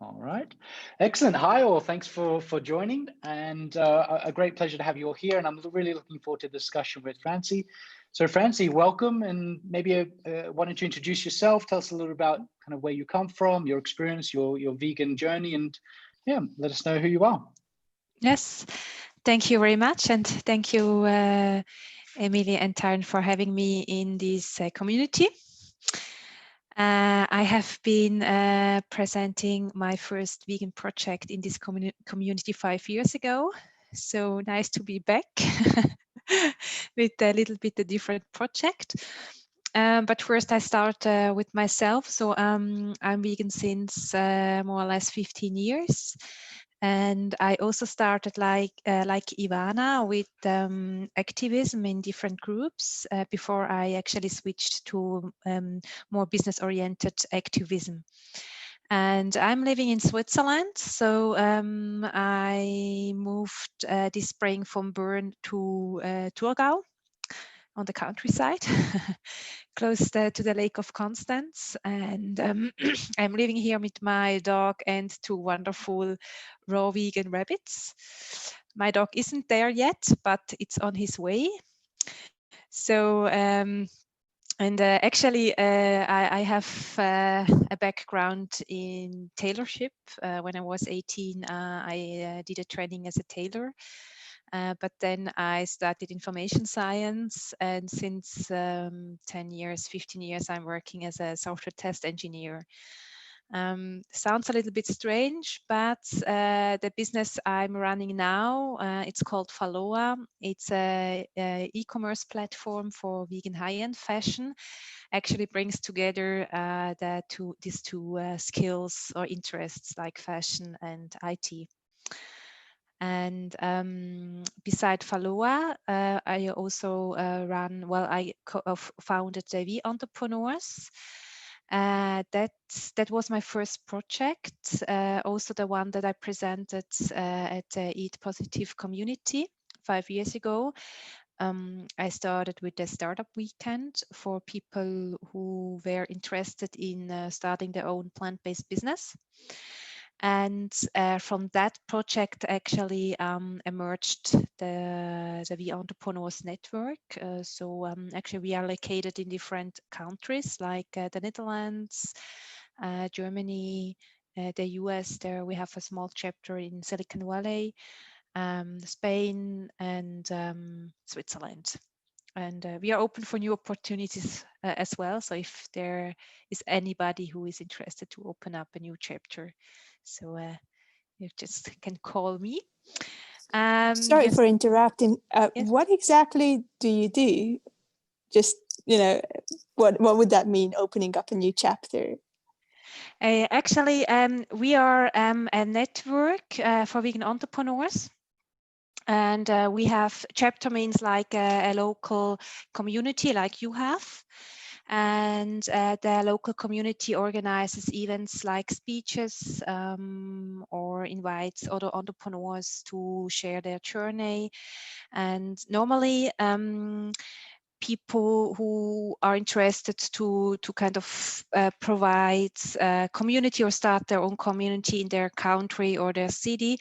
All right. Excellent. Hi, all. Thanks for joining. And a great pleasure to have you all here. And I'm really looking forward to the discussion with Francie. So Francie, welcome. And maybe why don't you introduce yourself? Tell us a little about kind of where you come from, your experience, your vegan journey, and yeah, let us know who you are. Yes, thank you very much. And thank you, Emilie and Tyrone, for having me in this community. I have been presenting my first vegan project in this community 5 years ago. So nice to be back with a little bit a different project. But first I start with myself. So I'm vegan since more or less 15 years. And I also started like Ivana with activism in different groups before I actually switched to more business-oriented activism. And I'm living in Switzerland, so I moved this spring from Bern to Thurgau on the countryside, close to the Lake of Constance. And I'm living here with my dog and 2 wonderful raw vegan rabbits. My dog isn't there yet, but it's on his way. So, actually, I have a background in tailorship. When I was 18, I did a training as a tailor. But then I studied information science, and since 10 years, 15 years, I'm working as a software test engineer. Sounds a little bit strange, but the business I'm running now, it's called Faloa. It's a e-commerce platform for vegan high-end fashion. Actually brings together these two skills or interests like fashion and IT. And beside Faloa, I also I founded the V Entrepreneurs. That was my first project, also the one that I presented at the Eat Positive community 5 years ago. I started with a startup weekend for people who were interested in starting their own plant-based business. And from that project actually emerged the V Entrepreneurs Network. Actually we are located in different countries like the Netherlands, Germany, the US. There we have a small chapter in Silicon Valley, Spain, and Switzerland. And we are open for new opportunities as well. So if there is anybody who is interested to open up a new chapter, so you just can call me. Sorry for interrupting. Yes. What exactly do you do? Just, what would that mean, opening up a new chapter? Actually, we are a network for vegan entrepreneurs. And we have chapter means like a local community like you have. And the local community organizes events like speeches or invites other entrepreneurs to share their journey. And normally people who are interested to kind of provide community or start their own community in their country or their city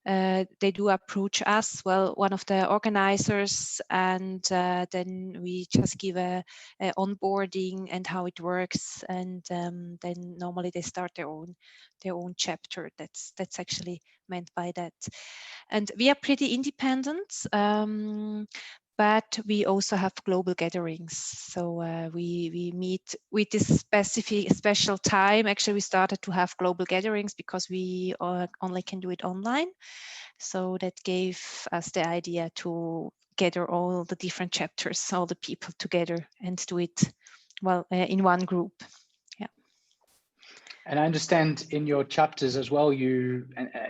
they do approach us, one of the organizers, and then we just give a onboarding and how it works, and then normally they start their own chapter. That's actually meant by that. And we are pretty independent, but we also have global gatherings. So we meet with this special time. Actually, we started to have global gatherings because we only can do it online. So that gave us the idea to gather all the different chapters, all the people together, and do it in one group. Yeah. And I understand in your chapters as well, you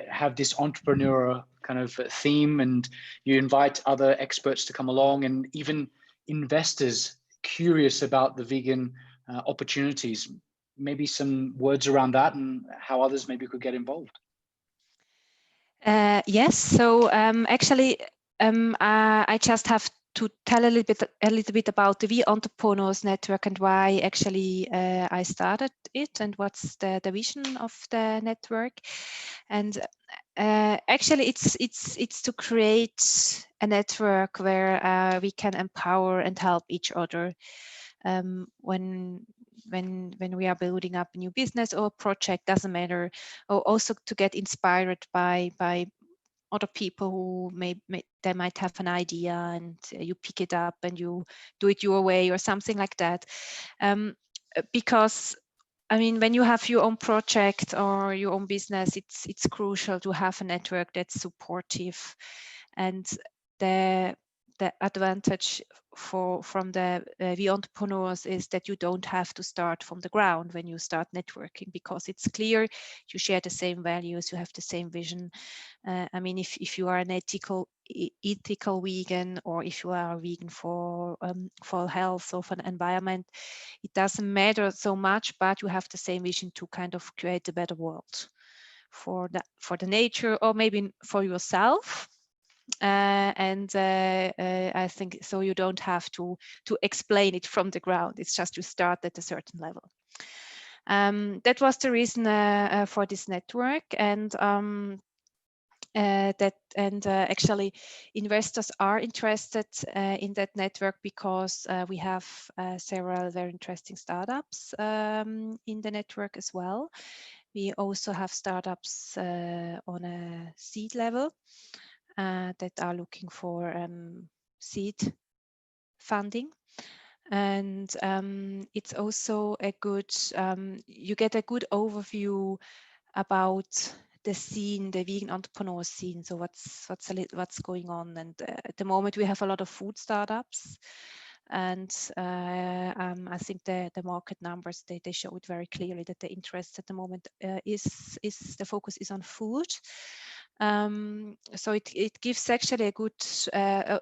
have this entrepreneur kind of theme, and you invite other experts to come along, and even investors curious about the vegan opportunities. Maybe some words around that and how others maybe could get involved. Yes. So actually, I just have to tell a little bit about the We Entrepreneurs Network and why actually I started it and what's the vision of the network. And actually, it's to create a network where we can empower and help each other when we are building up a new business or project, doesn't matter. Or also to get inspired by other people who they might have an idea and you pick it up and you do it your way or something like that. Because I mean, when you have your own project or your own business, it's crucial to have a network that's supportive. And the advantage from the We Entrepreneurs is that you don't have to start from the ground when you start networking, because it's clear you share the same values, you have the same vision. I mean, if you are an ethical vegan, or if you are a vegan for health or for the environment, it doesn't matter so much, but you have the same vision to kind of create a better world for the nature, or maybe for yourself. I think so you don't have to explain it from the ground. It's just you start at a certain level. That was the reason for this network, and actually investors are interested in that network because we have several very interesting startups in the network as well. We also have startups on a seed level that are looking for seed funding. And it's also a good, you get a good overview about the scene, the vegan entrepreneur scene. So what's going on. And at the moment we have a lot of food startups, and I think the market numbers, they show it very clearly that the interest at the moment is the focus is on food. So it gives actually a good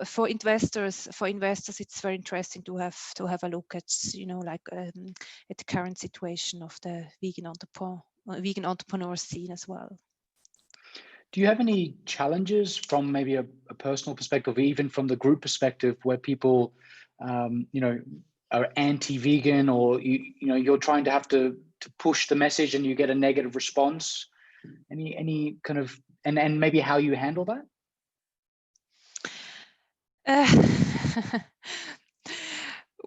for investors. It's very interesting to have a look at, you know, like at the current situation of the vegan entrepreneur scene as well. Do you have any challenges from maybe a personal perspective, or even from the group perspective, where people, you know, are anti-vegan, or you know, you're trying to have to push the message and you get a negative response? Any kind of, and maybe how you handle that?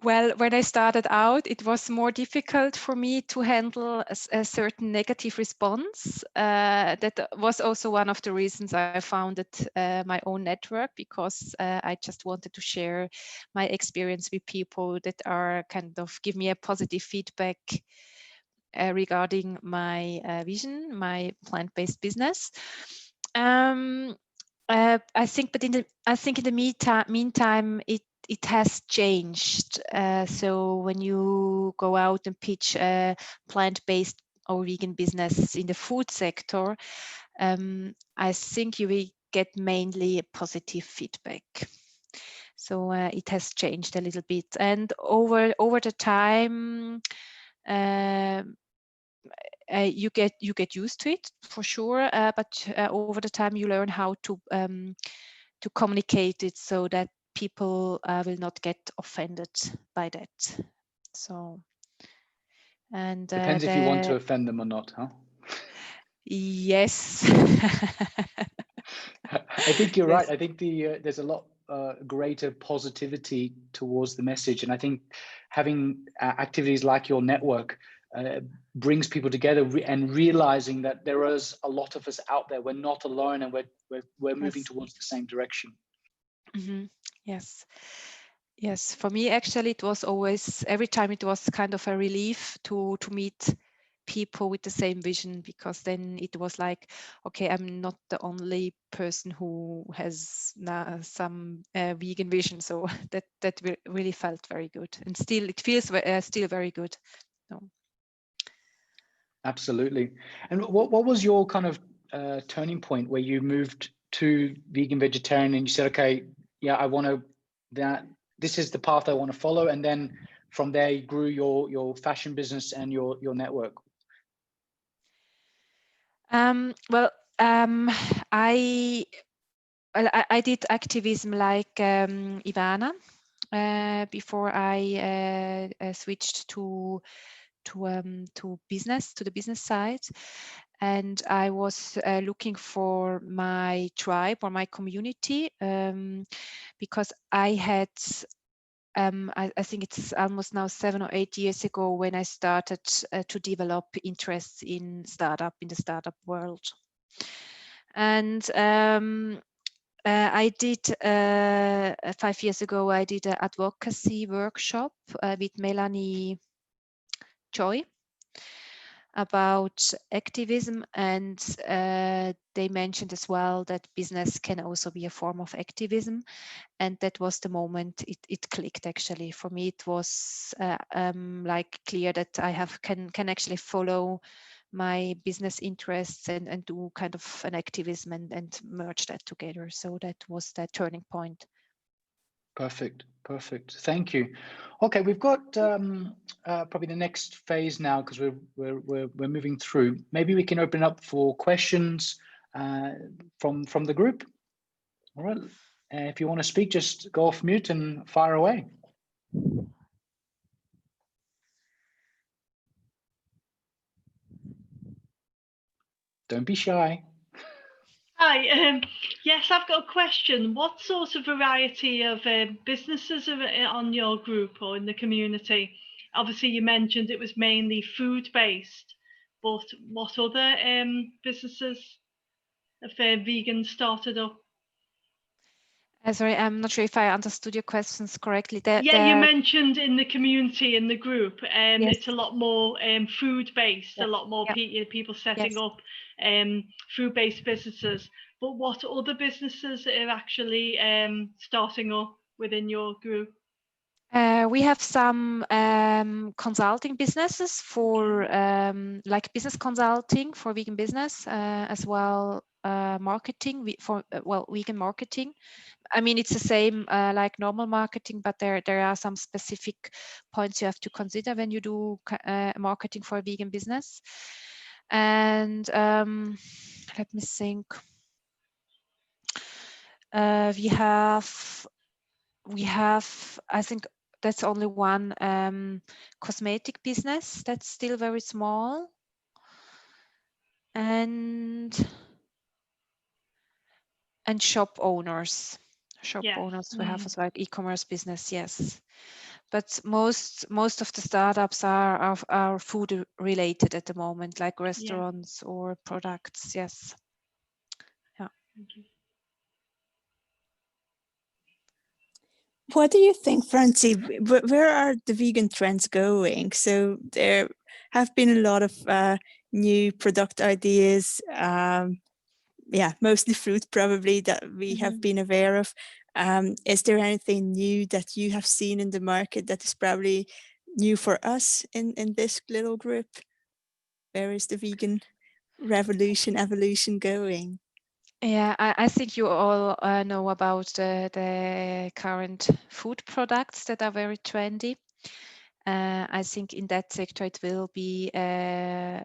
Well, when I started out, it was more difficult for me to handle a certain negative response. That was also one of the reasons I founded my own network, because I just wanted to share my experience with people that are kind of give me a positive feedback regarding my vision, my plant-based business. I think, but in the meantime, it has changed. So when you go out and pitch a plant-based or vegan business in the food sector, I think you will get mainly positive feedback. So it has changed a little bit, and over the time, you get used to it for sure. But over the time, you learn how to communicate it so that people will not get offended by that. So, and depends if you want to offend them or not, huh? Yes. I think you're Yes. right. I think there's a lot greater positivity towards the message, and I think having activities like your network brings people together, and realizing that there is a lot of us out there. We're not alone, and we're moving Yes. towards the same direction. Mm-hmm. Yes. For me, actually, it was always, every time it was kind of a relief to meet people with the same vision, because then it was like, okay, I'm not the only person who has some vegan vision. So that really felt very good, and still it feels still very good. So. Absolutely. And what was your kind of turning point where you moved to vegan vegetarian and you said, okay, yeah, I want to, this is the path I want to follow, and then from there you grew your fashion business and your network? Well, I I did activism like Ivana before I switched to business, to the business side. And I was looking for my tribe or my community because I had, I think it's almost now 7 or 8 years ago when I started to develop interests in the startup world. And I did 5 years ago, I did an advocacy workshop with Melanie Joy about activism, and they mentioned as well that business can also be a form of activism, and that was the moment it clicked. Actually, for me, it was like clear that I can actually follow my business interests and do kind of an activism and merge that together. So that was the turning point. Perfect. Thank you. Okay, we've got probably the next phase now because we're moving through. Maybe we can open up for questions from the group. All right. If you want to speak, just go off mute and fire away. Don't be shy. Hi, yes, I've got a question. What sort of variety of businesses are on your group or in the community? Obviously, you mentioned it was mainly food-based, but what other businesses have vegans started up? Sorry, I'm not sure if I understood your questions correctly. Yeah, you mentioned in the community, in the group, yes. it's a lot more food-based, Yeah. a lot more people setting up food-based businesses. But what other businesses are actually starting up within your group? We have some consulting businesses for like business consulting for vegan business, as well marketing vegan marketing. I mean, it's the same like normal marketing, but there are some specific points you have to consider when you do marketing for a vegan business. And let me think. We have, I think that's only one cosmetic business that's still very small. And shop owners. We have as well e-commerce business, yes. But most of the startups are food related at the moment, like restaurants or products, yes. Yeah. Thank you. What do you think, Francie? Where are the vegan trends going? So there have been a lot of new product ideas. Mostly fruit probably that we have been aware of. Is there anything new that you have seen in the market that is probably new for us in this little group? Where is the vegan evolution going? Yeah, I think you all know about the current food products that are very trendy. I think in that sector it will be as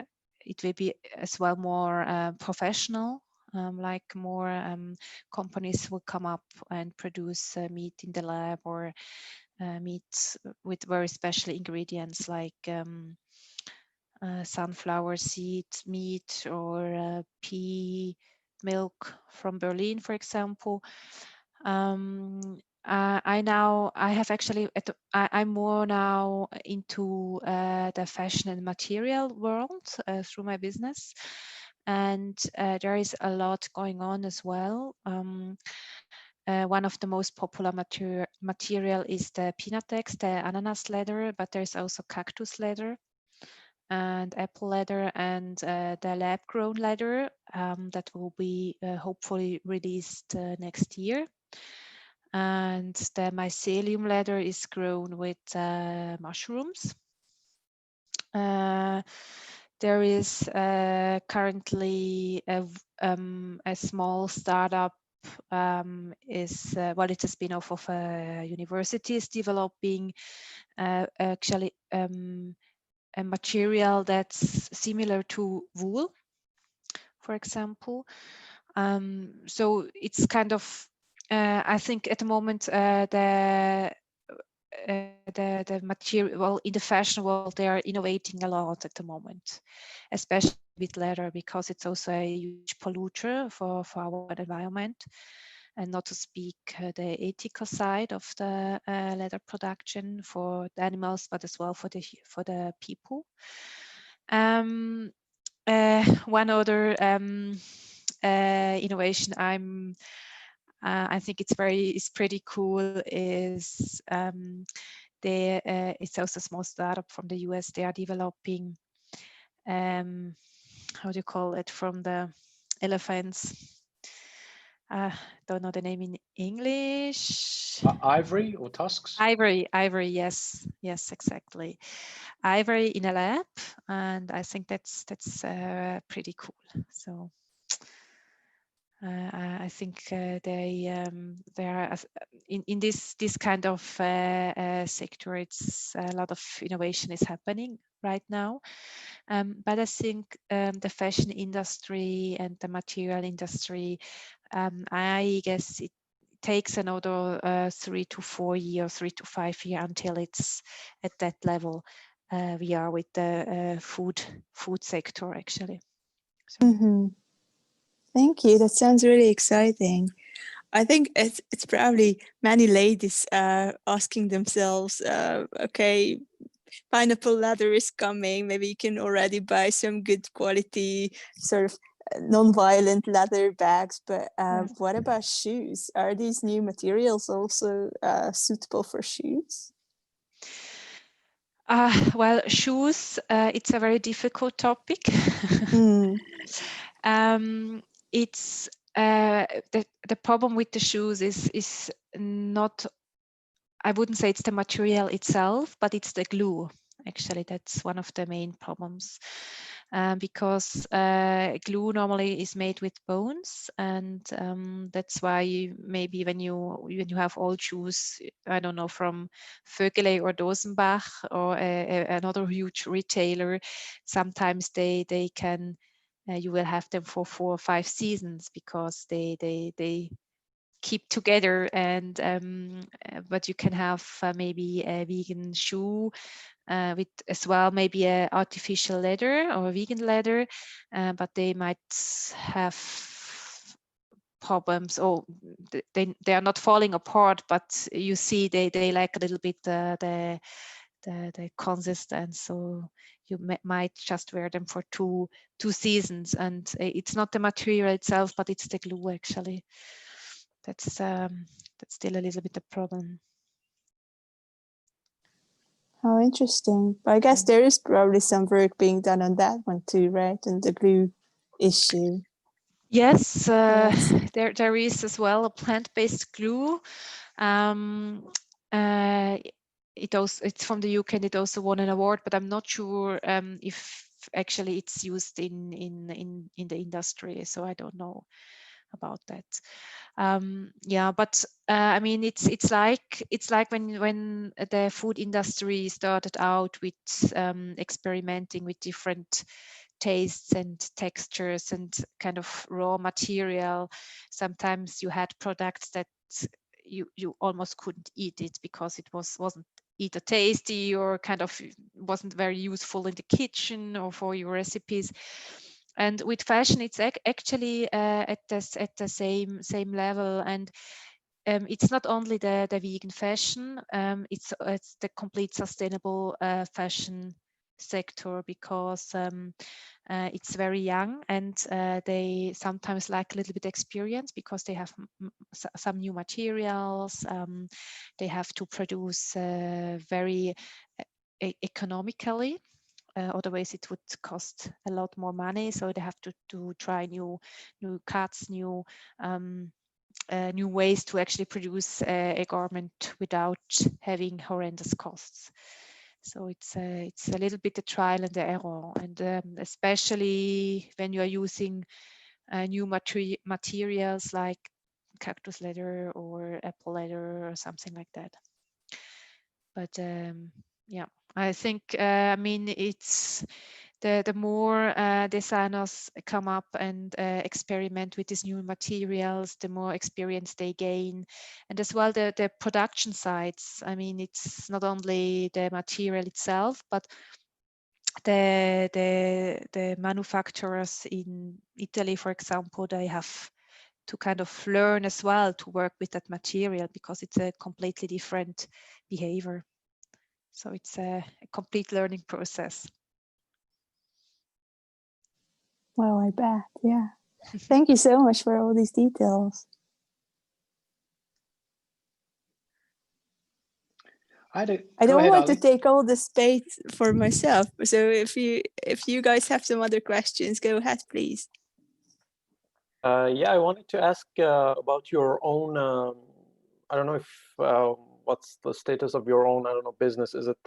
well more professional. Like more companies will come up and produce meat in the lab or meat with very special ingredients like sunflower seed meat or pea milk from Berlin, for example. I'm more now into the fashion and material world through my business, and there is a lot going on as well. One of the most popular material is the Pinatex, the ananas leather, but there's also cactus leather and apple leather and the lab-grown leather that will be hopefully released next year. And the mycelium leather is grown with mushrooms. There is currently a small startup. It's a spin-off of a university is developing actually a material that's similar to wool, for example. So it's kind of, I think at the moment, the material, well, in the fashion world, they are innovating a lot at the moment, especially with leather, because it's also a huge polluter for our environment, and not to speak the ethical side of the leather production for the animals, but as well for the people. One other innovation I think it's pretty cool is it's also a small startup from the US. They are developing how do you call it, from the elephants. Don't know the name in English. Ivory or tusks? Ivory, yes, exactly. Ivory in a lab, and I think that's pretty cool. So I think they are in this kind of sector. It's a lot of innovation is happening right now, but I think the fashion industry and the material industry, I guess it takes another 3 to 4 years, 3 to 5 years until it's at that level we are with the food sector actually. So. Mm-hmm. Thank you. That sounds really exciting. I think it's probably many ladies asking themselves, okay, pineapple leather is coming. Maybe you can already buy some good quality sort of non-violent leather bags. But what about shoes? Are these new materials also suitable for shoes? Well, shoes, it's a very difficult topic. It's the problem with the shoes is not, I wouldn't say it's the material itself, but it's the glue. Actually, that's one of the main problems, because glue normally is made with bones, and that's why maybe when you have old shoes, I don't know, from Vögele or Dosenbach or another huge retailer, sometimes they can you will have them for 4 or 5 seasons because they keep together, and but you can have maybe a vegan shoe with as well maybe a artificial leather or a vegan leather, but they might have problems, or they are not falling apart, but you see they like a little bit the consistence, so you might just wear them for two seasons, and it's not the material itself, but it's the glue actually. That's still a little bit a problem. How interesting. But I guess there is probably some work being done on that one too, right? And the glue issue. Yes, there is as well a plant-based glue. It's from the UK, and it also won an award, but I'm not sure if actually it's used in the industry, so I don't know about that. Yeah, but I mean, it's like when the food industry started out with experimenting with different tastes and textures and kind of raw material. Sometimes you had products that you almost couldn't eat it because it wasn't either tasty or kind of wasn't very useful in the kitchen or for your recipes. And with fashion, it's actually at the same level, and it's not only the vegan fashion, it's the complete sustainable fashion sector, because it's very young, and they sometimes lack a little bit experience because they have some new materials. They have to produce very economically. Otherwise, it would cost a lot more money. So they have to try new cuts, new ways to actually produce a garment without having horrendous costs. So it's a little bit a trial and error, and especially when you are using new materials like cactus leather or apple leather or something like that. But yeah, I think I mean the more designers come up and experiment with these new materials, the more experience they gain. And as well, the production sites. I mean, it's not only the material itself, but the manufacturers in Italy, for example, they have to kind of learn as well to work with that material, because it's a completely different behavior. So it's a complete learning process. Well, I bet. Yeah. Thank you so much for all these details. I I don't want to take all the space for myself. So if you guys have some other questions, go ahead, please. Yeah, I wanted to ask about your own. I don't know if what's the status of your own. I don't know, business. Is it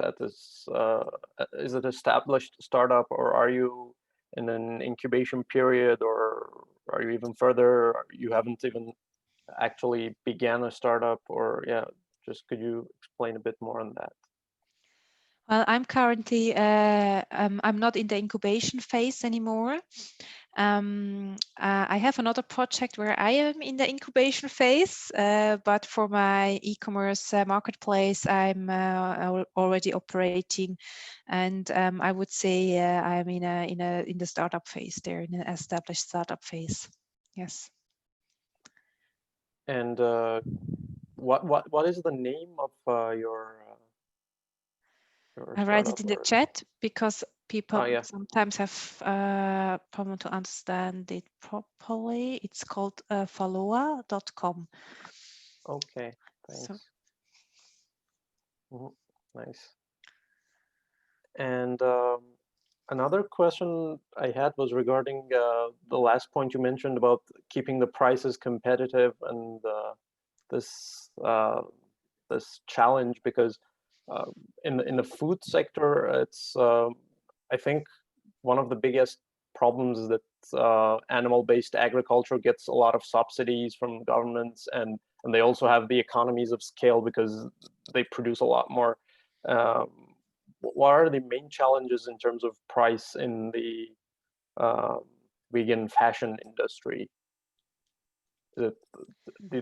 established startup, or are you in an incubation period, or are you even further? You haven't even actually began a startup, or yeah, just could you explain a bit more on that? Well, I'm currently, I'm not in the incubation phase anymore. I have another project where I am in the incubation phase, but for my e-commerce marketplace, I'm already operating, and I would say I'm in the startup phase there, in an established startup phase. Yes. And what is the name of your I write it in the chat because people sometimes have problem to understand it properly. It's called follower.com. Okay, thanks. So. Nice. And another question I had was regarding the last point you mentioned about keeping the prices competitive, and this challenge, because in the food sector, it's I think one of the biggest problems is that animal-based agriculture gets a lot of subsidies from governments, and they also have the economies of scale because they produce a lot more. What are the main challenges in terms of price in the vegan fashion industry? Is it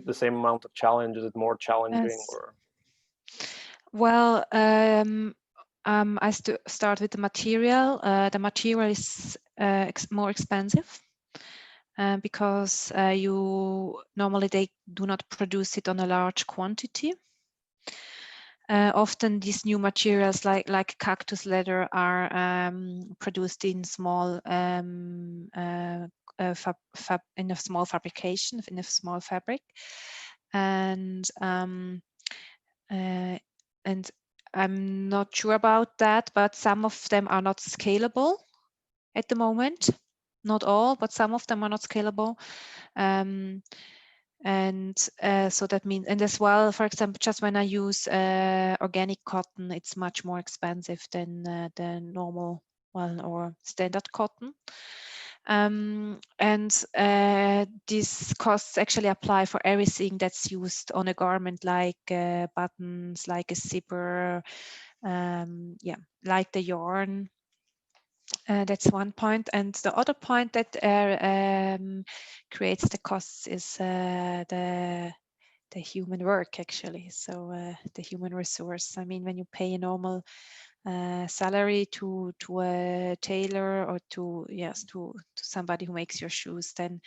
the same amount of challenge? Is it more challenging? Yes. Or? Well, I start with the material. The material is more expensive because normally they do not produce it on a large quantity. Often these new materials like cactus leather are produced in small in a small fabrication, in a small fabric, and I'm not sure about that, but some of them are not scalable at the moment. Not all, but some of them are not scalable. So that means, and as well, for example, just when I use organic cotton, it's much more expensive than the normal or standard cotton. These costs actually apply for everything that's used on a garment, like buttons, like a zipper, like the yarn. That's one point, and the other point that creates the costs is the human work, actually. So the human resource. I mean, when you pay a normal salary to a tailor or to somebody who makes your shoes, then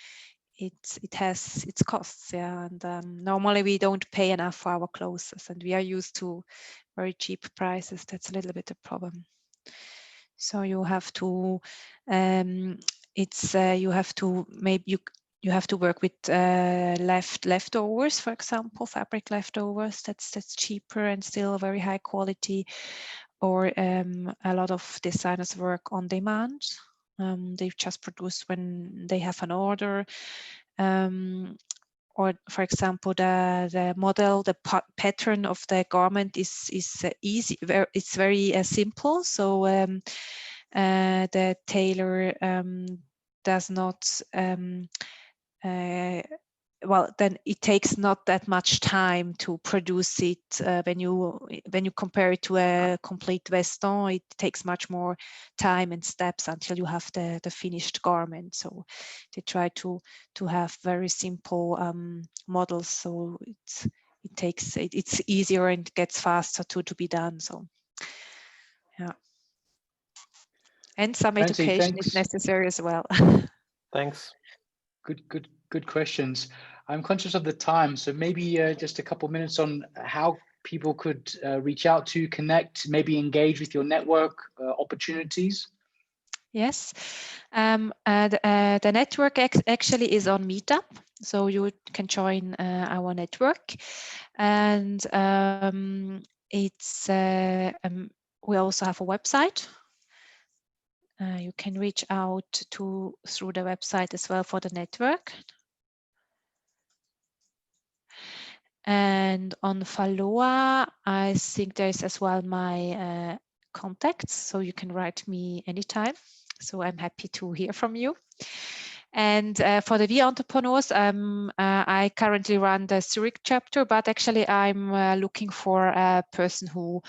it has its costs, and normally we don't pay enough for our clothes, and we are used to very cheap prices. That's a little bit a problem. So you have to you have to work with leftovers, for example, fabric leftovers. That's cheaper and still very high quality. Or a lot of designers work on demand. They just produce when they have an order. Or, for example, the model, the pattern of the garment is easy. It's very simple. So the tailor does not well, then it takes not that much time to produce it. When you compare it to a complete veston, it takes much more time and steps until you have the finished garment. So they try to have very simple models, so it's easier and gets faster to be done. So yeah, and some Francie, education is thanks. necessary as well. Thanks. Good questions. I'm conscious of the time, so maybe just a couple minutes on how people could reach out to, connect, maybe engage with your network opportunities. Yes, the network actually is on Meetup, so you can join our network, and we also have a website. You can reach out through the website as well for the network. And on Faloa, I think there's as well my contacts, so you can write me anytime. So I'm happy to hear from you. And for the V Entrepreneurs, I currently run the Zurich chapter, but actually I'm looking for a person who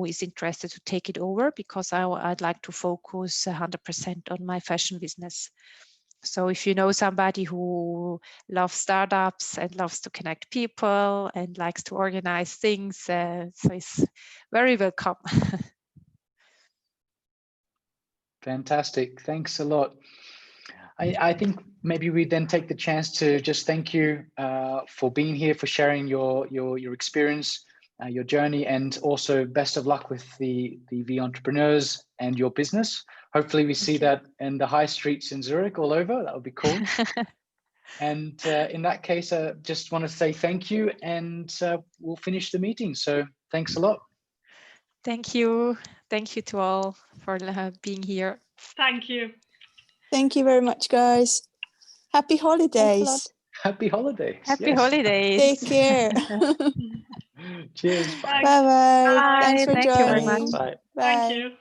is interested to take it over, because I'd like to focus 100% on my fashion business. So if you know somebody who loves startups and loves to connect people and likes to organize things, so it's very welcome. Fantastic. Thanks a lot. I think maybe we then take the chance to just thank you for being here, for sharing your experience, your journey, and also best of luck with the V Entrepreneurs and your business. Hopefully we see that in the high streets in Zurich all over. That would be cool. And in that case, I just want to say thank you, and we'll finish the meeting. So thanks a lot. Thank you. Thank you to all for being here. Thank you. Thank you very much, guys. Happy holidays. Happy holidays. Happy Yes. holidays. Take care. Cheers. Bye. Bye-bye. Bye. Thanks for Thank you very joining. much. Bye. Bye. Thank you.